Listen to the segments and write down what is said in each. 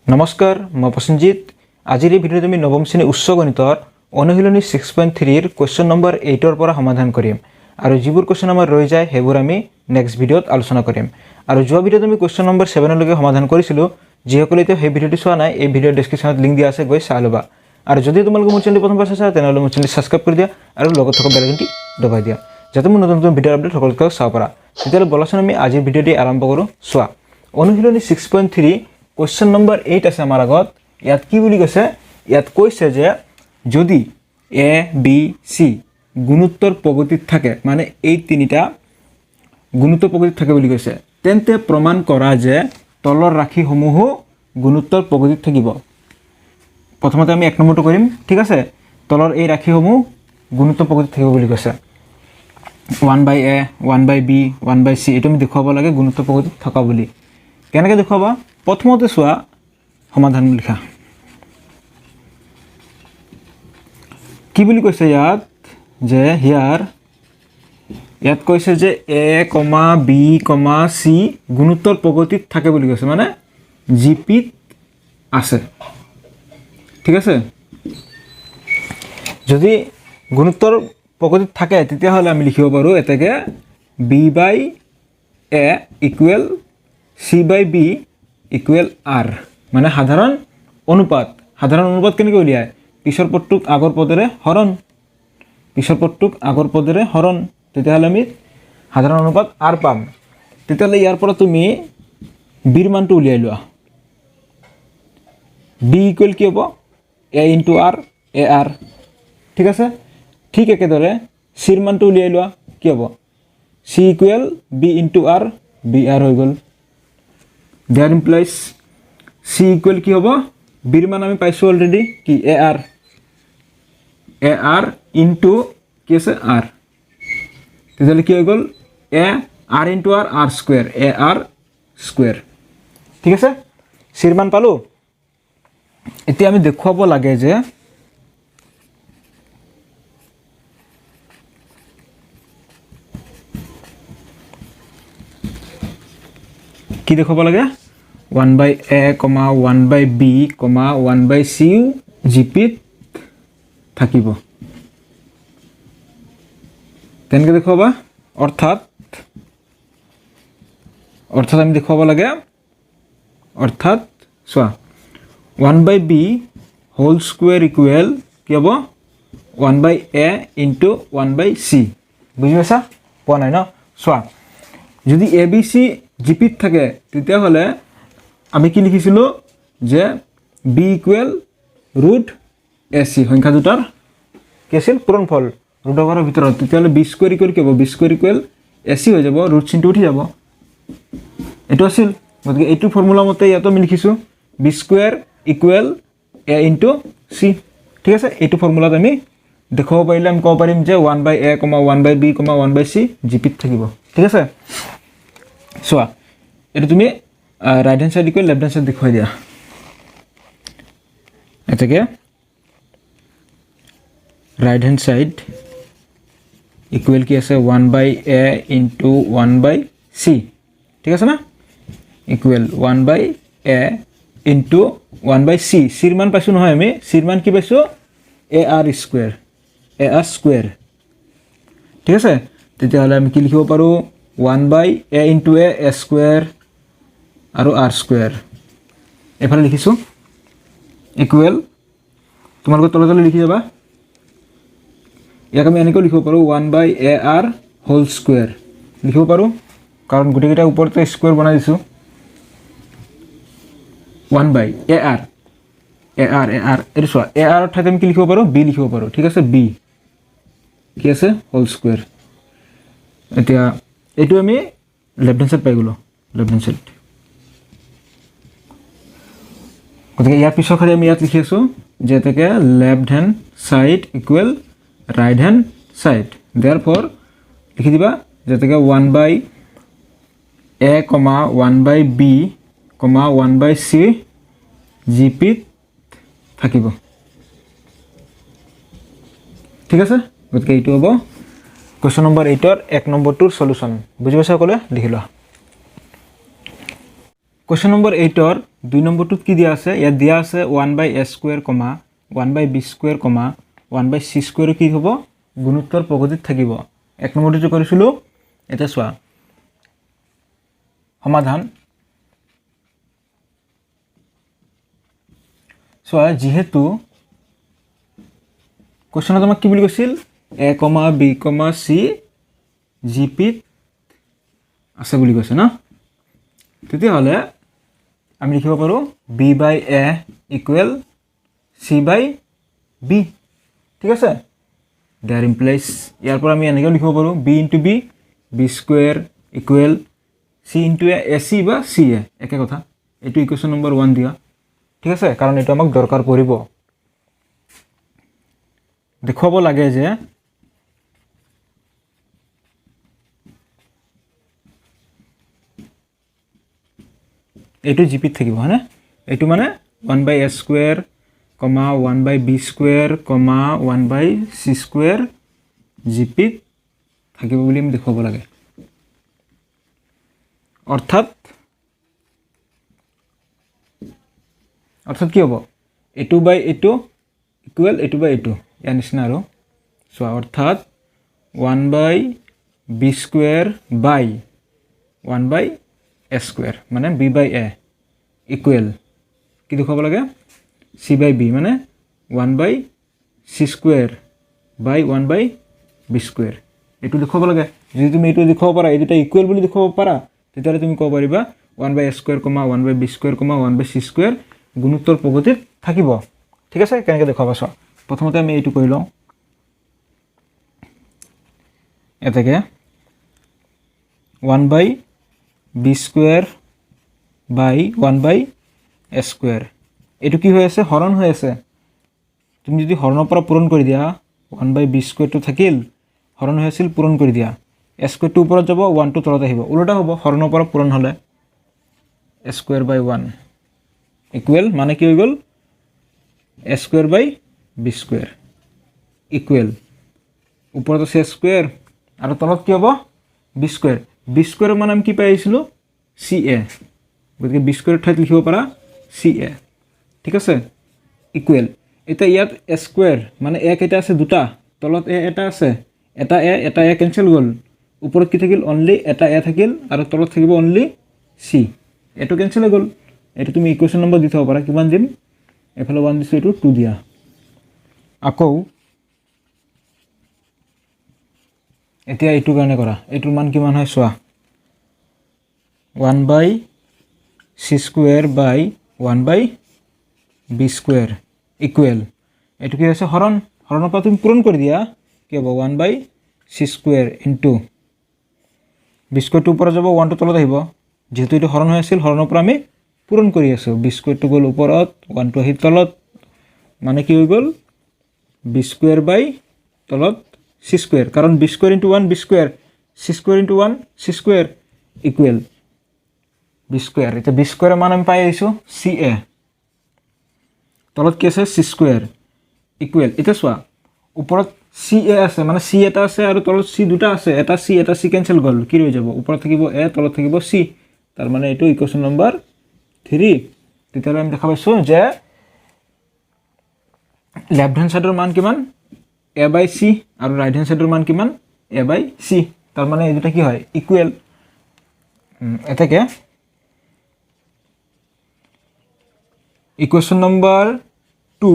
নমস্কাৰ মই প্ৰসেনজিৎ আজিৰ এই ভিডিঅ'ত আমি নৱম শ্ৰেণী উচ্চ গণিতৰ অনুশীলনী 6.3 ৰ কোৱেশ্চন নম্বৰ 8 ৰ পৰা সমাধান কৰিম আৰু যিবোৰ কোৱেশ্চন আমাৰ ৰৈ যায় সেইবোৰ আমি নেক্সট ভিডিঅ'ত আলোচনা কৰিম আৰু যোৱা ভিডিঅ'ত আমি কোৱেশ্চন নম্বৰ 7 লৈকে সমাধান কৰিছিলো যিসকলে এতিয়া সেই ভিডিঅ'টো চোৱা নাই এই ভিডিঅ'ৰ ডেসক্ৰিপচনত লিংক দিয়া আছে গৈ চাই লবা আৰু যদি তোমালোকে মোৰ চেনেল প্ৰথমবাৰ চাইছা তেনেহ'লে মোৰ চেনেল সাবস্ক্ৰাইব কৰি দিয়া আৰু লগত থকা বেল আইকনটি দবাই দিয়া যাতে মোৰ নতুন ভিডিঅ'ৰ আপডেট সকলোকে চাব পাৰা তেতিয়াহ'লে বলাচোন আমি আজিৰ ভিডিঅ'টি আৰম্ভ কৰো চোৱা অনুশীলনী 6.3 কোৱেশ্চন নম্বৰ 8 আছে আমাৰ আগত ইয়াত কি বুলি কৈছে ইয়াত কৈছে যে যদি a b c গুণোত্তৰ প্ৰগতিত থাকে মানে এই তিনিটা গুণোত্তৰ প্ৰগতিত থাকে বুলি কৈছে তেন্তে প্ৰমাণ কৰা যে তলৰ ৰাশিসমূহ গুণোত্তৰ প্ৰগতিত থাকিব প্ৰথমতে আমি এক নম্বৰটো কৰিম ঠিক আছে তলৰ এই ৰাশিসমূহ গুণোত্তৰ প্ৰগতিত থাকিব বুলি কৈছে 1/a 1/b 1/c এটো আমি দেখুৱাব লাগে গুণোত্তৰ প্ৰগতিত থকা বুলি কেনেকৈ দেখুৱাবা প্ৰথমতে চোৱা সমাধান লিখা কি বুলি কৈছে যে ইয়াত কৈছে যে a, b, c গুণোত্তৰ প্ৰগতিত থাকে বুলি কৈছে মানে জিপিত আছে ঠিক আছে যদি গুণোত্তৰ প্ৰগতিত থাকে তেতিয়াহ'লে আমি লিখিব পাৰো এটাকে b/a = c/b = r মানে সাধাৰণ অনুপাত কেনেকৈ উলিয়ায় পিছৰ পদটোক আগৰ পদৰে হৰণ তেতিয়াহ'লে আমি সাধাৰণ অনুপাত r পাম তেতিয়াহ'লে ইয়াৰ পৰা তুমি b ৰ মানটো উলিয়াই লোৱা b = কি হ'ব a * r ar ঠিক আছে ঠিক একেদৰে c ৰ মানটো উলিয়াই লোৱা কি হ'ব c = b * r br হৈ গ'ল that implies c = কি হ'ব b ৰ মান আমি পাইছো অলৰেডি কি ar into কি আছে r তেতিয়াহ'লে কি হৈ গ'ল ar into r square ar square ঠিক আছে c ৰ মান পালো এতিয়া আমি দেখুৱাব লাগে যে কি দেখুৱাব লাগে 1/a, 1/b, 1/c জিপিত থাকিব কেনেকৈ দেখুৱাবা অৰ্থাৎ আমি দেখুৱাব লাগে অৰ্থাৎ চোৱা 1/b হোল স্কোয়াৰ ইকুৱেল কি হ'ব 1/a into 1/c বুজি পাইছা পোৱা নাই ন চোৱা যদি a b c জিপিত থাকে তেতিয়াহ'লে আমি কি লিখিছিলো যে b = √ac সংখ্যা দুটাৰ কি আছিল পূৰণফল ৰুটৰ ভিতৰত তেতিয়াহ'লে b² = কি হ'ব b² = ac হৈ যাব ৰুট চিনটো উঠি যাব এটো আছিল গতিকে এইটো ফৰ্মুলা মতে ইয়াত আমি লিখিছো b² = a into c ঠিক আছে এইটো ফৰ্মুলাত আমি দেখুৱাব পাৰিলে আমি ক'ব পাৰিম যে 1/a, 1/b, 1/c জিপিত থাকিব ঠিক আছে চোৱা এটা তুমি right hand side equal left hand side দেখুৱাই দিয়া এটাকে রাইট হ্যান্ড সাইড ইকুয়াল কি আছে 1/a into 1/c ঠিক আছে না equal 1/a into 1/c c ৰ মান পাইছো নহয় আমি c ৰ মান কি পাইছো ar square ঠিক আছে তেতিয়াহ'লে আমি কি লিখিব পাৰো 1/a into a square আৰু r square এফালে লিখিছো ইকুৱেল তোমালোকে তলে লিখি যাবা ইয়াক আমি এনেকৈ লিখিব পাৰো 1/ar হোল স্কয়াৰ লিখিব পাৰো কাৰণ গুটেকেইটা ওপৰতে স্কয়াৰ বনাই দিছো 1/ar এটো চোৱা ar অৰ ঠাইতে আমি কি লিখিব পাৰো b লিখিব পাৰো ঠিক আছে b কি আছে হোল স্কয়াৰ এতিয়া এটো আমি লেফট হ্যান্ড সাইড পাই গলো লেফট হ্যান্ড সাইড গতিকে ইয়াৰ পিছৰ আমি ইয়াত লিখি আছো যে এটাকে left hand side equal right hand side therefore লিখি দিবা যে এটাকে 1/a, 1/b, 1/c জিপিত থাকিব ঠিক আছে গতিকে এইটো হ'ব কোৱেশ্চন নম্বৰ 8 ৰ 1 নম্বৰটোৰ সলিউশন বুজি পাইছা সকলোৱে লিখি লোৱা কুৱেশ্যন নম্বৰ 8ৰ 2 নম্বৰটোত কি দিয়া আছে ইয়াত দিয়া আছে 1/a², 1/b², 1/c² কি হ'ব গুণোত্তৰ পদ্ধতিত থাকিব 1 নম্বৰটো যে কৰিছিলোঁ এটা চোৱা সমাধান চোৱা যেহেতু কোৱেশ্যনত আমাক কি বুলি কৈছিল a, b, c জিপিত আছে বুলি কৈছে না তেতিয়াহ'লে আমি লিখিব পাৰোঁ b/a = c/b ঠিক আছে দেয়াৰ ইমপ্লাইজ ইয়াৰ পৰা আমি এনেকৈ লিখিব পাৰোঁ b × b b² = c × a ac বা ca একে কথা এইটো ইকুৱেশ্যন নম্বৰ 1 দিয়া ঠিক আছে কাৰণ এইটো আমাক দৰকাৰ পৰিব দেখুৱাব লাগে যে এইটো জিপিত থাকিব হয়নে এইটো মানে 1/a², 1/b², 1/c² জিপিত থাকিব বুলি আমি দেখুৱাব লাগে অৰ্থাৎ কি হ'ব এইটো বাই এইটো ইকুৱেল এইটো বাই এইটো ইয়াৰ নিচিনা আৰু চোৱা অৰ্থাৎ 1/b² বাই 1/a² মানে b/a ইকুৱেল কি দেখুৱাব লাগে c/b মানে 1/c² বাই 1/b² এইটো দেখুৱাব লাগে যদি তুমি এইটো দেখুৱাব পাৰা এই দুটা ইকুৱেল বুলি দেখুৱাব পাৰা তেতিয়াহ'লে তুমি ক'ব পাৰিবা 1/a², 1/b², 1/c² গুণোত্তৰ পদ্ধতিত থাকিব ঠিক আছে কেনেকৈ দেখুৱাবা চোৱা প্ৰথমতে আমি এইটো কৰি লওঁ এতেকে 1/b² বাই 1/a² এইটো কি হৈ আছে হৰণ হৈ আছে তুমি যদি হৰণৰ পৰা পূৰণ কৰি দিয়া 1/b² টো থাকিল হৰণ হৈ আছিল পূৰণ কৰি দিয়া a² টো ওপৰত যাব 1 টো তলত আহিব উল্টা হ'ব হৰণৰ পৰা পূৰণ হ'লে a²/1 ইকুৱেল মানে কি হৈ গ'ল a²/b² ইকুৱেল ওপৰত আছে a² আৰু তলত কি হ'ব b² মানে আমি কি পাই আহিছিলোঁ ca গতিকে b² ঠাইত লিখিব পাৰা ca ঠিক আছে ইকুৱেল এতিয়া ইয়াত a² মানে a কেইটা আছে দুটা তলত a এটা আছে এটা a কেনসেল গ'ল ওপৰত কি থাকিল অনলি এটা a থাকিল আৰু তলত থাকিব অনলি c এটো কেনসেল হৈ গ'ল এটো তুমি ইকুৱেশ্যন নম্বৰ দি থব পাৰা কিমান দিম এফালে 1 দিছো এটো 2 দিয়া আকৌ এতিয়া এইটো কাৰণে কৰা এইটোৰ মান কিমান হয় চোৱা 1/c² বাই 1/b² ইকুৱেল এইটো কি আছে হৰণৰ পৰা তুমি পূৰণ কৰি দিয়া কি হ'ব 1/c² ইনটু b² টো ওপৰত যাব 1 টো তলত আহিব যেহেতু এইটো হৰণ হৈ আছিল হৰণৰ পৰা আমি পূৰণ কৰি আছো b² টো গ'ল ওপৰত 1 টো আহিল তলত মানে কি হৈ গ'ল b² বাই তলত c² কাৰণ b² * 1 b² c² * 1 c² equal b² এটা b² এৰ মান আমি পাই আইছো ca তলত কি আছে c² ইকুৱেল এটা চোৱা ওপৰত ca আছে মানে c এটা আছে আৰু তলত c দুটা আছে এটা c কেনসেল গ'ল কি হৈ যাব ওপৰত থাকিব a তলত থাকিব c তাৰ মানে এটো ইকুৱেশ্যন নম্বৰ 3 তেতিয়ালে আমি দেখা পাইছো যে লেফট হ্যান্ড সাইডৰ মান কিমান a/c আৰু ৰাইট হ্যান্ড সাইডৰ মান কিমান a/c তাৰ মানে এই দুটা কি হয় ইকুৱেল এটাকে ইকুৱেশ্যন নম্বৰ 2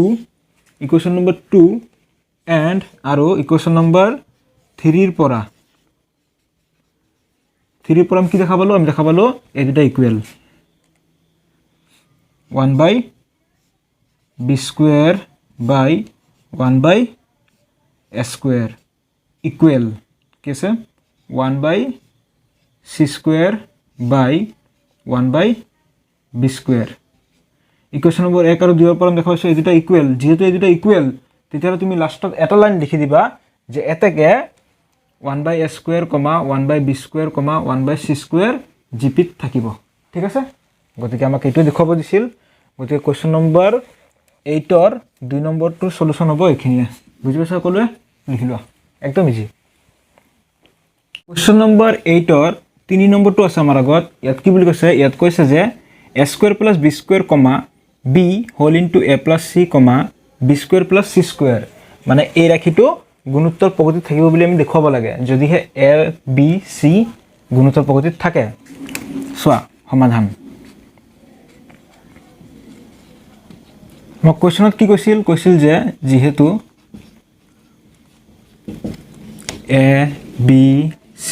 এন্ড আৰু ইকুৱেশ্যন নম্বৰ 3 ৰ পৰা আমি কি দেখা পালো আমি দেখা পালো এই দুটা ইকুৱেল 1/b² বাই 1/a² ইকুৱেল কি আছে 1/c² বাই 1/b² ইকুৱেশ্যন নম্বৰ 1 আৰু 2 ৰ পৰা দেখা পাইছো এই দুটা ইকুৱেল যেহেতু এই দুটা ইকুৱেল তেতিয়ালে তুমি লাষ্টত এটা লাইন লিখি দিবা যে এটাকে 1/a², 1/b², 1/c² জিপিত থাকিব ঠিক আছে গতিকে আমাক এইটো দেখুৱাব দিছিল গতিকে কোৱেশ্চন নম্বৰ 8 ৰ 2 নম্বৰটোৰ সলিউশন হ'ব এখিনিয়ে বুজি পাইছা সকলোৱে লিখি লোৱা একদম ইজি কোৱেশ্চন নম্বৰ 8 ৰ 3 নম্বৰটো আছে আমাৰ আগত ইয়াত কি বুলি কৈছে ইয়াত কৈছে যে a square plus b square comma b whole into a plus c comma b square plus c square মানে এই ৰাখিটো গুণোত্তৰ প্ৰকৃতিত থাকিব বুলি আমি দেখুৱাব লাগে যদিহে a b c গুণোত্তৰ প্ৰকৃতিত থাকে সোৱা সমাধান মই কোৱেশ্চনত কি কৈছিল যে যেহেতু a b c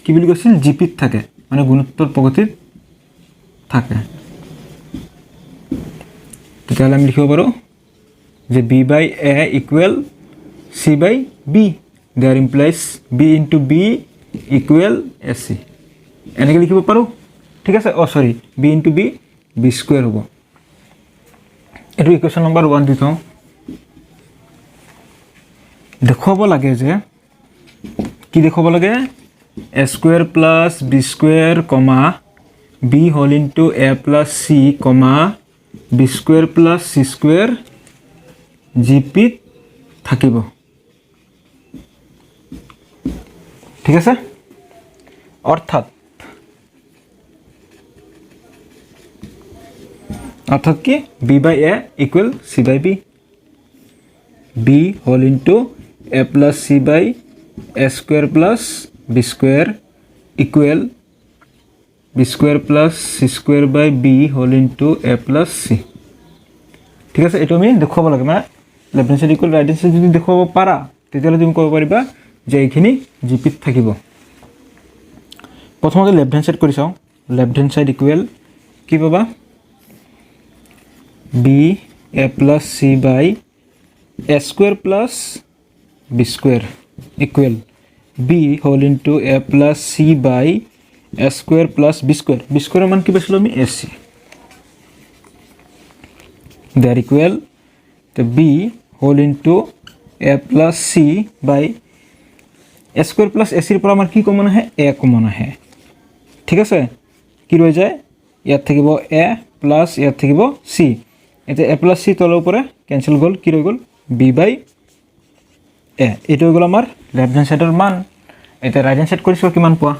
কি বুলি কৈছিল জিপিত থাকে মানে গুণোত্তৰ প্ৰকৃতিত থাকে তেতিয়াহ'লে আমি লিখিব পাৰোঁ যে b by a equal c by b there implies b into b equal ac এনেকৈ লিখিব পাৰোঁ ঠিক আছে সৰি b into b b square হ'ব এইটো ইকুৱেশ্যন নম্বৰ 1 দি থওঁ দেখুৱাব লাগে যে কি দেখুৱাব লাগে a square plus b square comma b whole into a plus c comma b square plus c square জিপিত থাকিব ঠিক আছে অর্থাৎ কি b by a equal c by b b whole into a plus c by a square plus b square equal b square plus c square by b whole into a plus c ঠিক আছে এটো আমি দেখুৱাব লাগে মানে left hand side equal right hand side যদি দেখুৱাব পাৰা তেতিয়ালে তুমি ক'ব পাৰিবা যে এইখিনি জিপিত থাকিব প্ৰথমতে লেফট হ্যান্ড সাইড কৰি চাও লেফট হ্যান্ড সাইড ইকুয়াল কি পাবা b a plus c by a square plus b square equal b whole into a plus c by a square plus b square মান কি পাইছিলো আমি ac that equal the b whole into a plus c by a square plus ac এর পর আমার কি common আহে a common আহে ঠিক আছে কি রয়ে যায় ইয়াত থাকিব a plus ইয়াত থাকিব c এতে a plus c তলৰ উপৰে ক্যান্সেল গল কি ৰৈ গল b by a এটো হৈ গল আমাৰ লেফট হ্যান্ড সাইডৰ মান এতে ৰাইট হ্যান্ড সাইড কৰিছো কিমান পোৱা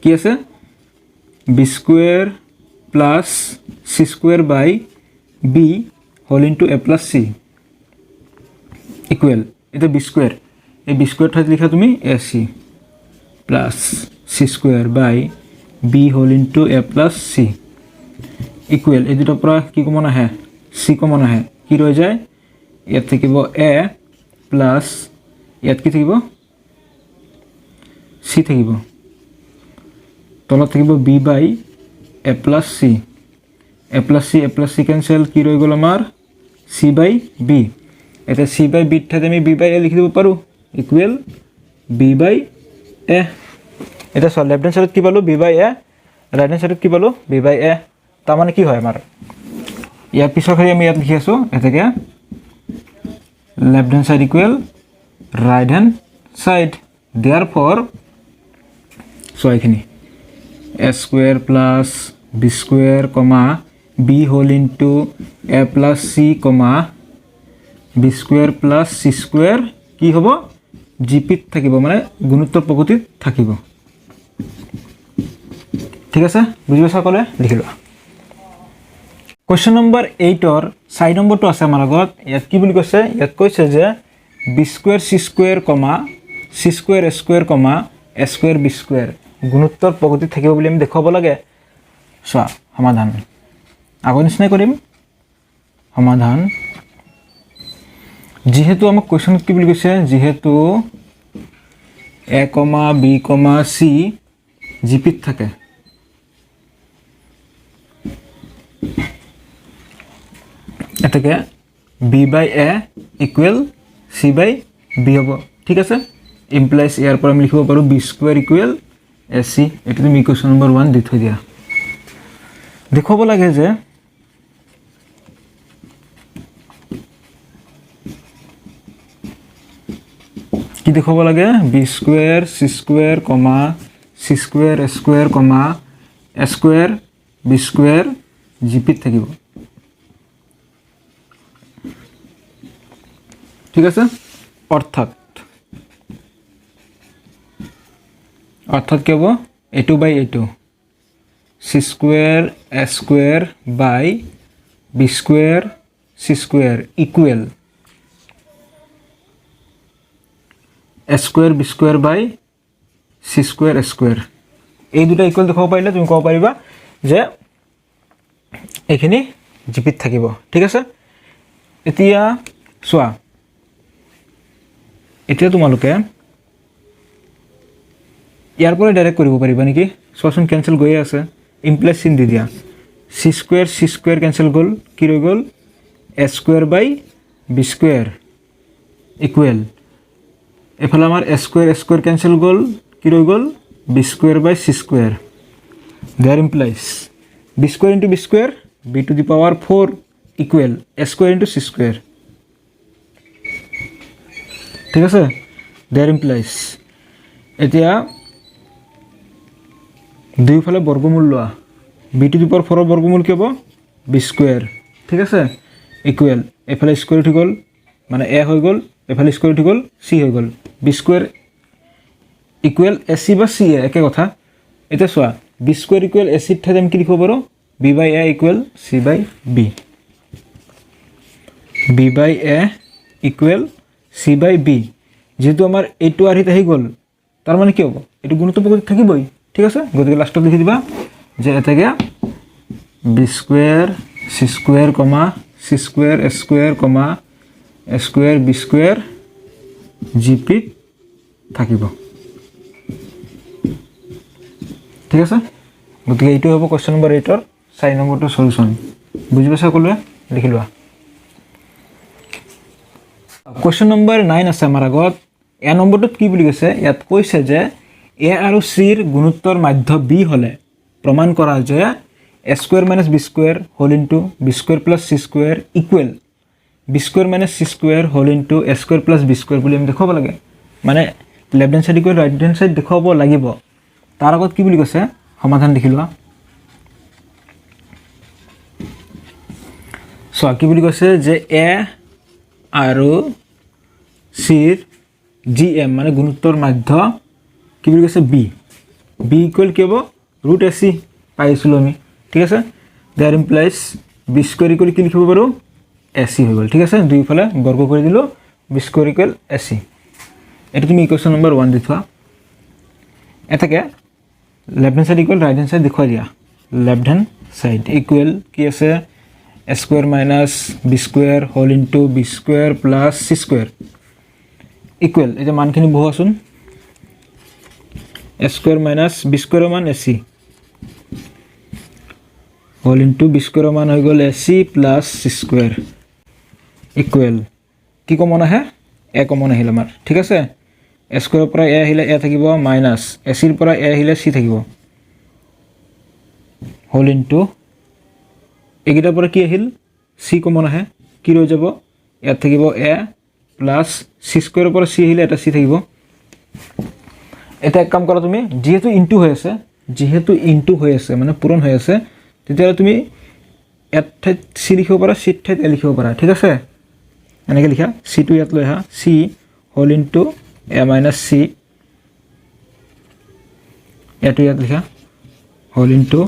কি আছে b square plus c square by b whole into a plus c equal এটা b square এই b square ঠাইত লিখা তুমি ac plus c square by b whole into a plus c equal এই দুটো পৰা কি কমন আহে c কমন আহে কি ৰৈ যায় ইয়াত থাকিব a plus ইয়াত কি থাকিব c থাকিব তলত থাকিব b by a plus c cancel কি ৰৈ গল আমাৰ c by b এটা c by b ঠাইত আমি b by a লিখি দিব পাৰো ইকুৱেল b by a এটা সল লেফট হ্যান্ড সাইডত কি পালো b by a right hand সাইডত কি পালো b by a তাৰ মানে কি হয় আমাৰ ইয়াৰ পিছৰ খালি আমি ইয়াত লিখি আছো এটাকে left hand side equal right hand side therefore so এইখিনি a square plus b square comma b whole into a plus c comma b square plus c square কি হ'ব জিপিত থাকিব মানে গুণোত্তৰ প্ৰকৃতিত থাকিব ঠিক আছে বুজি পাইছা কলে লিখি লোৱা কোৱেশ্চন নম্বৰ 8 ৰ 4 নম্বৰটো আছে আমাৰ আগত ইয়াত কি বুলি কৈছে ইয়াত কৈছে যে b square c square comma c square a square comma a square b square গুণোত্তৰ প্ৰকৃতিত থাকিব বুলি আমি দেখুৱাব লাগে চোৱা সমাধান আগৰ নিচিনাই কৰিম সমাধান যেহেতু আমাক কোৱেশ্চন কি বুলি কৈছে যেহেতু a, b, c জিপিত থাকে এটাকে b by a equal c by b হ'ব ঠিক আছে implies ইয়াৰ পৰা আমি লিখিব পাৰো b square equal ac এটা তুমি ইকুৱেশ্যন নম্বৰ 1 দি থৈ দিয়া দেখুৱাব লাগে যে কি দেখুৱাব লাগে b square c square comma c square a square comma a square b square জিপিত থাকিব ঠিক আছে অর্থাৎ কি হ'ব a2 by a2 c square a square by b square c square equal a square b square by c square a square এই দুটা equal দেখাব পাৰিলে তুমি ক'ব পাৰিবা যে এখিনি জিপিত থাকিব ঠিক আছে এতিয়া সোয়া এতিয়া তোমালোকে ইয়াৰ পৰা ডাইৰেক্ট কৰিব পাৰিবা নেকি সচন ক্যান্সেল গৈ আছে ইমপ্লাইজ চিন দি দিয়া c square ক্যান্সেল গল কি ৰৈ গল a square by b square equal এফালে আমাৰ a square ক্যান্সেল গল কি ৰৈ গল b square by c square there implies b square into b square b to the power 4 equal a square into c square ঠিক আছে there implies এতিয়া দুইফালে বর্গমূল লওয়া b to the power 4 এর বর্গমূল কি হবে b square ঠিক আছে ইকুয়াল এফালে স্কয়ার উঠি গল মানে a হৈ গল এফালে স্কয়ার উঠি গল c হৈ গল b square ইকুয়াল ac বা c একে কথা এটা সোয়া b square ইকুয়াল ac এর ঠাইত আমি কি লিখব পাৰো b by a equal c by b b by a equal c by b যেহেতু আমার এইটো আহি গল তার মানে কি হবে এটো গুণিত পদ্ধতি থাকিবই ঠিক আছে গতিকে লাস্টত লিখি দিবা যে এটাকে b square c square c square a square a square b square gp থাকিব ঠিক আছে গতিকে এইটো হ'ব কোশ্চেন নম্বৰ 8 ৰ 4 নম্বৰটো সলিউশন বুজি পাইছা কলুৱা লিখি লোৱা কোশ্চেন নম্বৰ 9 আছে আমাৰ আগত এ নম্বৰটোত কি বুলি কৈছে ইয়াত কৈছে যে a আৰু c ৰ গুণোত্তৰ মাধ্য b হলে প্ৰমাণ কৰা যে a square minus b square whole into b square plus c square equal b square minus c square whole into a square plus b square বুলি আমি দেখাব লাগে মানে left hand side equal right hand side দেখাব লাগিব তাৰ আগত কি বুলি কৈছে সমাধান লিখি লোৱা সো কি বুলি কৈছে যে a আৰু c ৰ gm মানে গুণোত্তৰ মাধ্য কি বুলি কৈছে b ইকুয়াল কি হ'ব √ac পাইছিলো আমি ঠিক আছে দেয়ার ইমপ্লাইজ b স্কয়ার ইকুয়াল কি লিখিব পাৰো ac হৈ গল ঠিক আছে দুইফালে বৰ্গ কৰি দিলো b স্কয়াৰ ইকুয়াল ac এটা তুমি ইকুয়েশন নম্বৰ 1 দি থোৱা এটাকে left hand side equal right hand side দেখুৱা দিয়া লেফট হ্যান্ড সাইড ইকুয়াল কি আছে a square minus b square whole into b square plus c square equal এটা মানখিনি বহুৱাচোন a square minus b square মান ac whole into b square মান হৈ গল ac plus c square equal কি common আহে a common আহিল আমাৰ ঠিক আছে a square পৰা a আহিলে a থাকিব minus ac ৰ পৰা a আহিলে c থাকিব whole into এগিটাৰ পৰা কি আহিল c কমন আহে কি ৰৈ যাব ইয়াত থাকিব a plus c square পৰা c আহিলে এটা c থাকিব এটা এক কাম কৰা তুমি যেহেতু ইনটু হৈ আছে মানে পূৰণ হৈ আছে তেতিয়া তুমি এট ঠাইত c লিখিব পাৰা c ঠাইত a লিখিব পাৰা ঠিক আছে এনেকৈ লিখা c টো ইয়াত লৈ আহা c whole into a minus c এটো ইয়াত লিখা whole into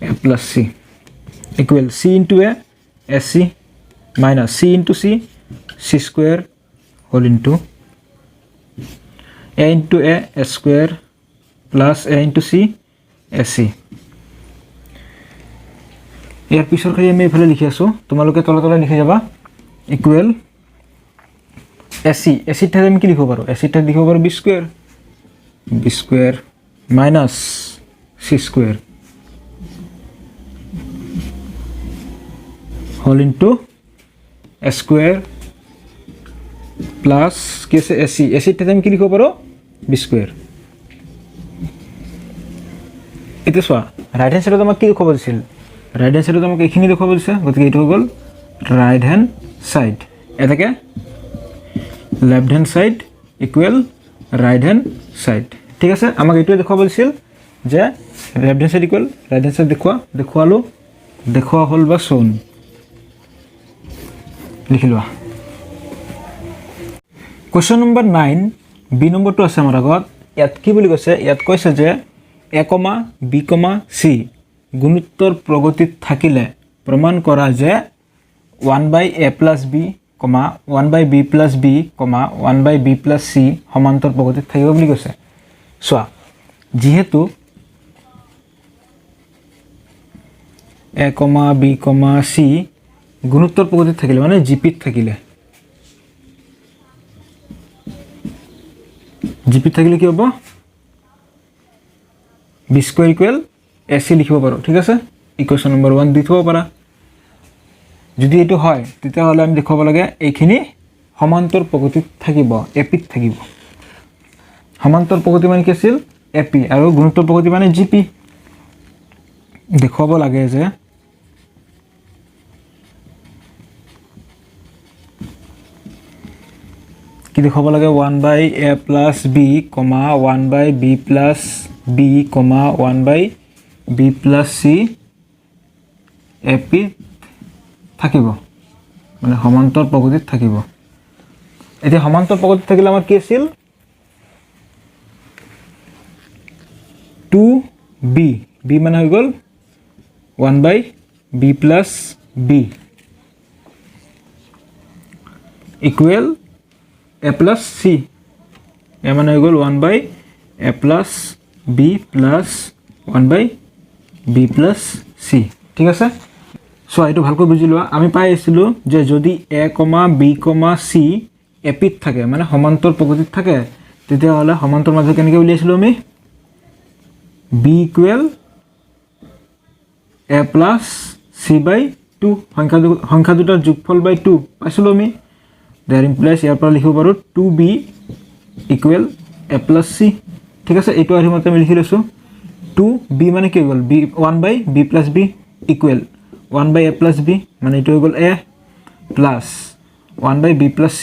a plus c equal c into a ac minus c into c c square whole into a into a square plus a into c ac ইয়াৰ পিছৰ খালি আমি এফালে লিখি আছো তোমালোকে তলে লিখি যাবা ইকুয়াল ac ঠাইত আমি কি লিখিব পাৰো ac ঠাইত লিখিব পাৰো b square minus c square whole into a square plus কি আছে ac ঠাইত আমি কি লিখিব পাৰো b square এটা সোয়া রাইট হ্যান্ড সাইডত আমাক কি দেখাব দিছিল রাইট হ্যান্ড সাইডত আমাক এইখিনি দেখাব দিছে গতিকে এইটো হৈ গল রাইট হ্যান্ড সাইড এটাকে left hand side equal right hand side ঠিক আছে আমাক এইটো দেখাব দিছিল যে left hand side equal right hand side দেখুৱা হল বা শোন লিখি লোৱা কোশ্চেন নম্বৰ 9 বি নম্বৰটো আছে আমাৰ আগত ইয়াত কি বুলি কৈছে ইয়াত কৈছে যে এ কমা বি কমা চি গুণোত্তৰ প্ৰগতিত থাকিলে প্ৰমাণ কৰা যে 1/a + b, 1/b + b, 1/b + c সমান্তৰ প্ৰগতিত থাকিব বুলি কৈছে। চোৱা, যিহেতু এ কমা বি কমা চি গুণোত্তৰ প্ৰগতিত থাকিলে মানে জিপিত থাকিলে, কি হ'ব b² = ac লিখিব পাৰোঁ। ঠিক আছে, ইকুৱেশ্যন নম্বৰ 1 দি থ'ব পাৰা। যদি এইটো হয় তেতিয়াহ'লে আমি দেখুৱাব লাগে এইখিনি সমান্তৰ প্ৰগতিত থাকিব, এপিত থাকিব। সমান্তৰ প্ৰগতি মানে কি আছিল? এপি, আৰু গুণোত্তৰ প্ৰগতি মানে জিপি। দেখুৱাব লাগে যে কি দেখুৱাব লাগে? 1/a + b, 1/b + b, 1/b + c এপিত থাকিব, মানে সমান্তৰ প্ৰগতিত থাকিব। এতিয়া সমান্তৰ প্ৰগতিত থাকিলে আমাৰ কি আছিল? 2b, b মানে হৈ গ'ল 1/b + b equal a + c, এ মানে হৈ গ'ল 1/a + b + 1/b + c। ঠিক আছে, চোৱা এইটো ভালকৈ বুজি লোৱা। আমি পাই আছিলোঁ যে যদি এ কমা বি কমা চি এপিত থাকে মানে সমান্তৰ প্ৰগতিত থাকে, তেতিয়াহ'লে সমান্তৰ মাজত কেনেকৈ উলিয়াইছিলোঁ আমি? b = a + c/2, সংখ্যা দুটাৰ যোগফল বাই 2 পাইছিলোঁ আমি। দেয়াৰ ইমপ্লাইজ ইয়াৰ পৰা লিখিব পাৰোঁ 2b = a + c। ঠিক আছে, এইটো আৰ্হিমতে আমি লিখি লৈছোঁ। 2b মানে কি হৈ গ'ল? 1/b + b equal 1/a + b, মানে এইটো হৈ গ'ল a, প্লাছ 1/b + c,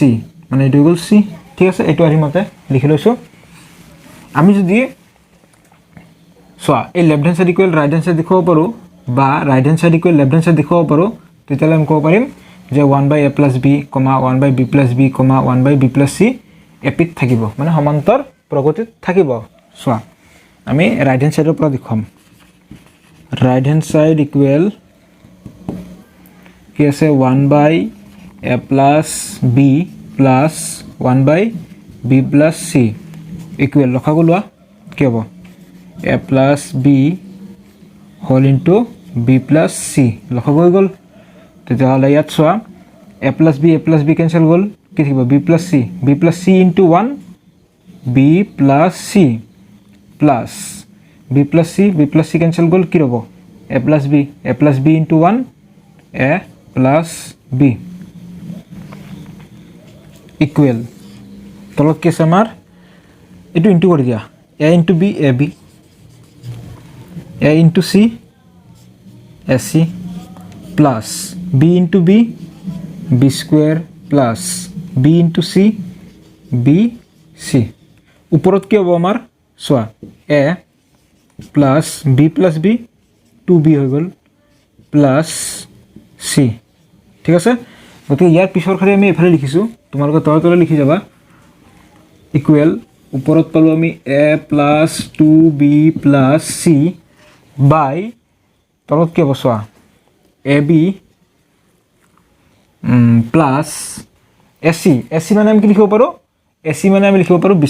মানে এইটো হৈ গ'ল c। ঠিক আছে, এইটো আৰ্হিমতে লিখি লৈছোঁ। আমি যদি চোৱা এই left hand side equal right hand side দেখুৱাব পাৰোঁ, বা right hand side equal left hand side দেখুৱাব পাৰোঁ, তেতিয়াহ'লে আমি ক'ব পাৰিম যে 1/a + b, 1/b + b, 1/b + c এপিত থাকিব, মানে সমান্তৰ প্ৰগতিত থাকিব। চোৱা, আমি ৰাইট হেণ্ড চাইডৰ পৰা দেখুৱাম। ৰাইট হেণ্ড চাইড ইকুৱেল কি আছে? 1/a + b + 1/b + c equal লসাগু লোৱা, কি হ'ব? a + b whole into b + c লসাগু হৈ গ'ল। তেতিয়াহ'লে ইয়াত চোৱা a + b কেঞ্চেল গ'ল, কি থাকিব? b + c, b + c into 1 b + c plus b + c cancel গ'ল, কি ৰ'ব? a + b into 1 a + b equal তলত কি আছে আমাৰ? এইটো ইনটু কৰি দিয়া, a into b ab, a into c ac plus b into b b² plus b into c bc। ওপৰত কি হ'ব আমাৰ? চোৱা a plus b + b 2b হৈ গ'ল প্লাছ c। ঠিক আছে, গতিকে ইয়াৰ পিছৰ খালি আমি এইফালে লিখিছোঁ, তোমালোকে তলে লিখি যাবা। ইকুৱেল ওপৰত পালোঁ আমি a plus 2b plus c বাই তলত কি হ'ব? চোৱা ab প্লাছ ac মানে আমি কি লিখিব পাৰোঁ? ac মানে আমি লিখিব পাৰোঁ b²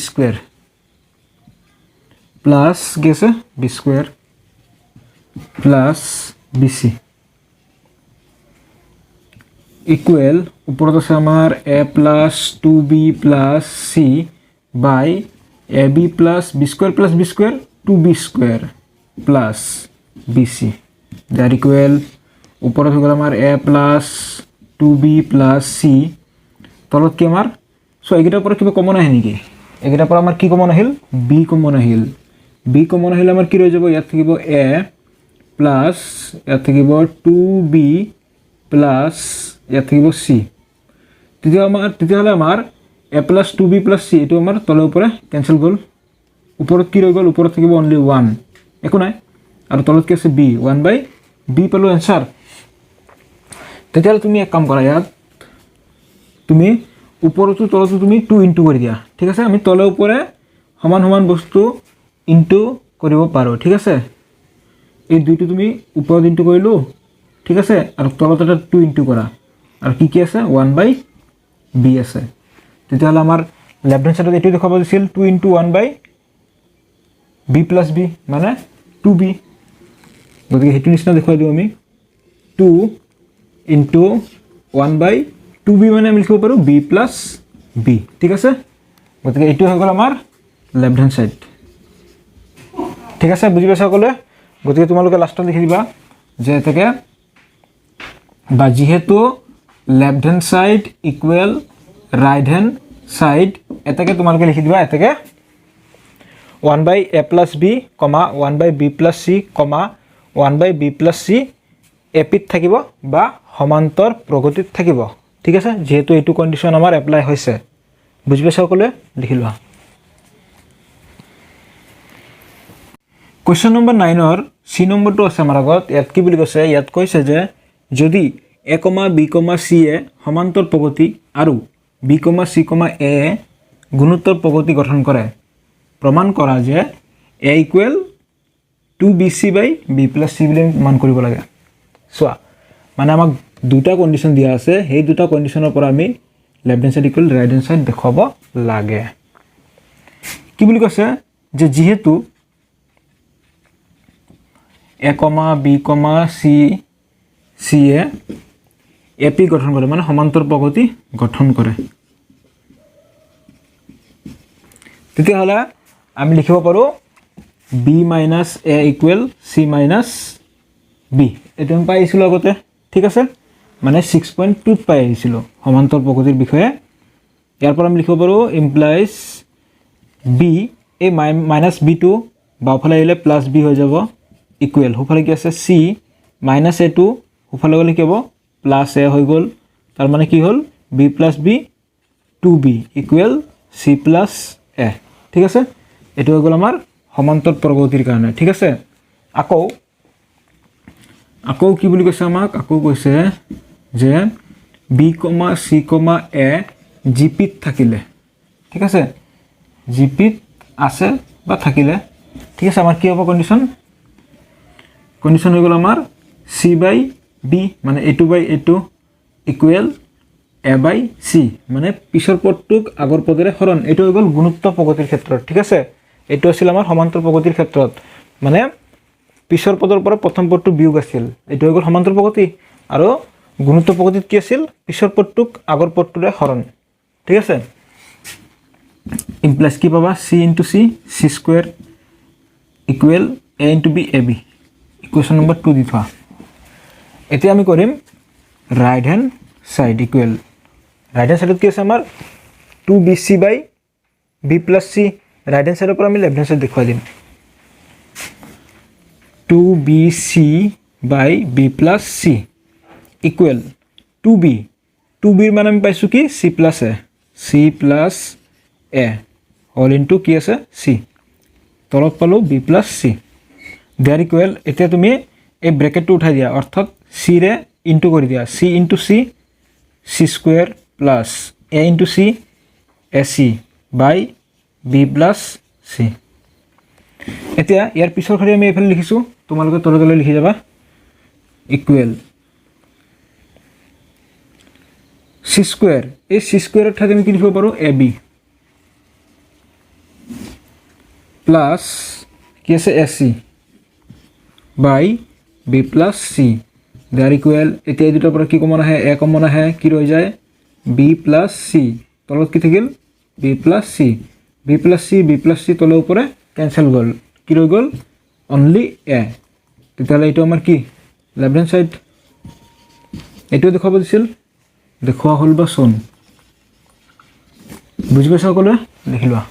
প্লাছ কি আছে? b² প্লাছ bc ইকুৱেল ওপৰত আছে আমাৰ a plus 2b plus c by ab plus b² plus b² 2b² plus bc যাৰ ইকুৱেল ওপৰত হৈ গ'ল আমাৰ a plus 2b plus c, তলত কি আমাৰ? চ' এইকেইটাৰ পৰা কিবা কমন আহে নেকি? এইকেইটাৰ পৰা আমাৰ কি কমন আহিল? b কমন আহিল। b কমন আহিলে আমাৰ কি ৰৈ যাব? ইয়াত থাকিব a প্লাছ ইয়াত থাকিব 2b প্লাছ ইয়াত থাকিব c। তেতিয়াহ'লে আমাৰ a plus 2b plus c এইটো আমাৰ তলে ওপৰে কেঞ্চেল গ'ল। ওপৰত কি ৰৈ গ'ল? ওপৰত থাকিব অনলি 1, একো নাই। আৰু তলত কি আছে? b, 1/b পালোঁ এনচাৰ। তেতিয়াহ'লে তুমি এক কাম কৰা, ইয়াত তুমি ওপৰতো তলতো তুমি 2 ইনটু কৰি দিয়া। ঠিক আছে, আমি তলে ওপৰে সমান সমান বস্তু ইনটু কৰিব পাৰো ঠিক আছে এই দুইটো তুমি ওপৰৰ দিনটো কৰিলো ঠিক আছে আৰু তলত এটা 2 ইনটু কৰা আৰু কি আছে 1/b আছে তেতিয়াহলে আমাৰ লেফট হ্যান্ড সাইডত এটো দেখাব দিছিল 2 ইনটু 1/b + b মানে 2b গতিকে হেতু নিচিনা দেখাই দিও আমি 2 ইনটু 1/2b মানে আমি লিখিব পাৰো b + b ঠিক আছে গতিকে এটো হৈ গল আমাৰ লেফট হ্যান্ড সাইড ঠিক আছে বুজি পাইছা সকলে গতিকে তোমালোকে লাষ্টত লিখি দিবা যে এটাকে বা যেহেতু left hand side equal right hand side এটাকে তোমালোকে লিখি দিবা এটাকে 1/a + b, 1/b + c, 1/b + c এপিত থাকিব বা সমান্তৰ প্ৰগতিত থাকিব ঠিক আছে যেহেতু এইটো কন্ডিশন আমাৰ এপ্লাই হৈছে বুজি পাইছা সকলে লিখি লোৱা Question number 9 or C number 2 আছে আমাৰ আগত ইয়াত কি বুলি কৈছে ইয়াত কৈছে যে যদি a, b, c এ সমান্তৰ প্ৰগতি আৰু b, c, a গুণোত্তৰ প্ৰগতি গঠন কৰে প্ৰমাণ কৰা যে a = 2bc/b + c বুলি মান কৰিব লাগে সোয়া মানে আমাক দুটা কন্ডিশন দিয়া আছে সেই দুটা কন্ডিশনৰ পৰা আমি left hand side equal right hand side দেখাব লাগে কি বুলি কৈছে যে যেহেতু a, b, c এ এপি গঠন কৰে মানে সমান্তৰ প্ৰগতি গঠন কৰে তেতিয়াহলে আমি লিখিব পাৰো b - a = c - b এটো আমি পাইছিল আগতে ঠিক আছে মানে 6.2 পাই আহিছিল সমান্তৰ প্ৰগতিৰ বিষয়ে ইয়াৰ পৰা আমি লিখিব পাৰো ইমপ্লাইজ b a - b টো বাওফালে আহিলে +b হৈ যাব ইকুয়াল হোফালে কি আছে c - a টো হোফালে গলে কি হ'ব +a হৈ গল তাৰ মানে কি হল b + b 2b = c + a ঠিক আছে এটো হৈ গল আমাৰ সমান্তৰ প্ৰগতিৰ কাৰণে ঠিক আছে আকৌ কি বুলি কৈছে আমাক আকৌ কৈছে যে b, c, a জিপিত থাকিলে ঠিক আছে জিপিত আছে বা থাকিলে ঠিক আছে আমাৰ কি হ'ব কন্ডিশন হৈ গল আমাৰ c/b মানে a2/a2 = a/c মানে পিছৰ পদটোক আগৰ পদৰে হৰণ এটো হৈ গল গুণোত্তৰ প্ৰগতিৰ ক্ষেত্ৰত ঠিক আছে এটো আছিল আমাৰ সমান্তৰ প্ৰগতিৰ ক্ষেত্ৰত মানে পিছৰ পদৰ পৰা প্ৰথম পদটো বিয়োগ আছিল এটো হৈ গল সমান্তৰ প্ৰগতি আৰু গুণোত্তৰ প্ৰগতিত কি আছিল পিছৰ পদটোক আগৰ পদটোৰে হৰণ ঠিক আছে ইমপ্লাইজ কি পাবা c * c c² = a * b ab equation number 2 দি থোৱা এতিয়া আমি কৰিম right hand side equal right hand সাইডত কি আছে আমাৰ 2bc/b + c ৰাইট হ্যান্ড সাইডৰ পৰা আমি লেফট হ্যান্ড সাইড দেখুৱাই দিম 2bc/b + c ইকুয়াল 2b ৰ মান আমি পাইছো কি c + a হোল ইনটু কি আছে c তলত পালো b + c দেয়াৰ ইকুয়াল এতিয়া তুমি এই ব্ৰ্যাকেটটো উঠাই দিয়া অৰ্থাৎ c ৰে ইনটু কৰি দিয়া c * c c² + a * c ac/b + c এতিয়া ইয়াৰ পিছৰ খালি আমি এফালে লিখিছো তোমালোকে তললৈ লিখি যাবা ইকুয়াল c² এই c² এর ঠাইত আমি কি লিখিব পাৰো ab প্লাস কি আছে ac/b + c দেয়াৰ ইকুয়াল এতিয়া এই দুটাৰ পৰা কি কমন আহে a কমন আহে কি ৰৈ যায় b + c তলত কি থাকিল b + c b + c তলৰ ওপৰে ক্যান্সেল গল কি ৰৈ গল অনলি a তেতিয়ালে এটো আমাৰ কি লেফট হ্যান্ড সাইড এটো দেখাব দিছিল দেখুৱা হল বা সোন বুজি পাইছা সকলোৱে লিখি লোৱা